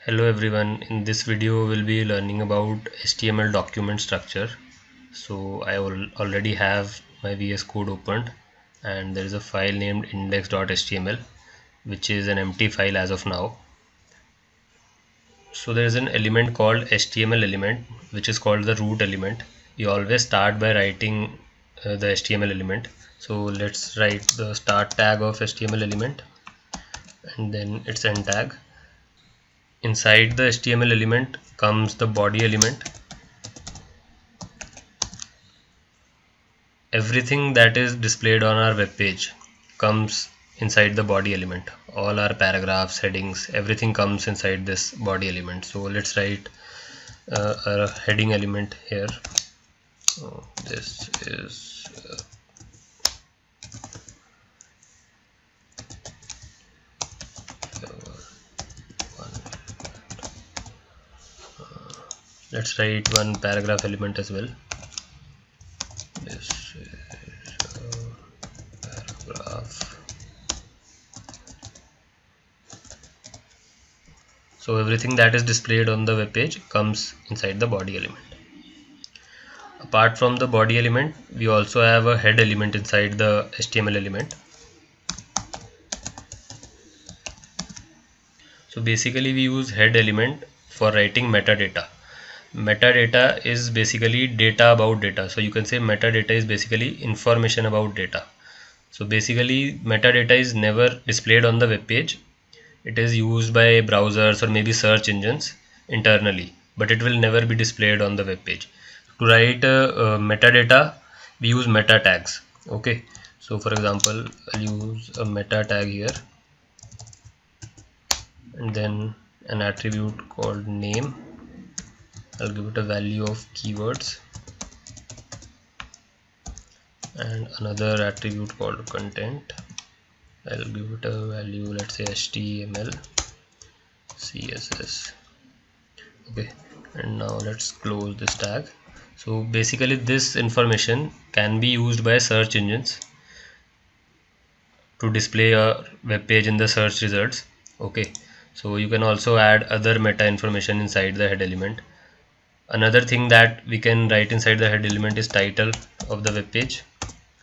Hello everyone, in this video we'll be learning about HTML document structure. So I already have my VS Code opened and there is a file named index.html which is an empty file as of now. So there is an element called HTML element which is called the root element. You always start by writing the HTML element. So let's write the start tag of HTML element and then its end tag. Inside the HTML element comes the body element. Everything that is displayed on our web page comes inside the body element. All our paragraphs, headings, everything comes inside this body element. So let's write a heading element here. So this is let's write one paragraph element as well. This is a paragraph. So everything that is displayed on the web page comes inside the body element. Apart from the body element, we also have a head element inside the HTML element. So basically we use head element for writing metadata. Metadata is basically data about data. So you can say metadata is basically information about data. So basically metadata is never displayed on the web page. It is used by browsers or maybe search engines internally, but it will never be displayed on the web page. To write metadata, we use meta tags. Okay, so for example, I'll use a meta tag here and then an attribute called name. I'll give it a value of keywords and another attribute called content. I'll give it a value, let's say HTML CSS. Okay, and now let's close this tag. So basically this information can be used by search engines to display a web page in the search results. Okay, so you can also add other meta information inside the head element. Another thing that we can write inside the head element is title of the web page.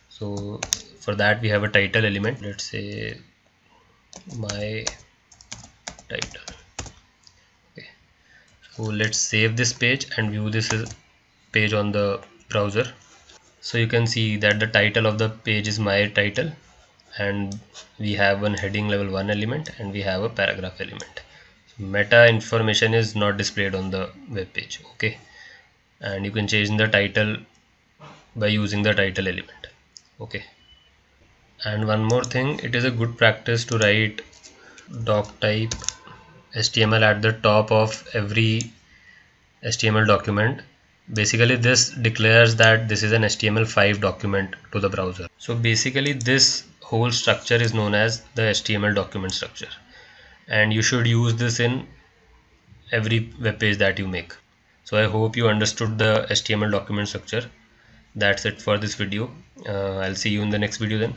So for that we have a title element. Let's say my title. Okay, so let's save this page and view this page on the browser. So you can see that the title of the page is my title, and we have one heading level 1 element and we have a paragraph element. So meta information is not displayed on the web page. Okay, and you can change the title by using the title element. Okay, and one more thing, it is a good practice to write doc type HTML at the top of every HTML document. Basically this declares that this is an HTML5 document to the browser. So basically this whole structure is known as the HTML document structure, and you should use this in every web page that you make. So I hope you understood the HTML document structure. That's it for this video. I'll see you in the next video then.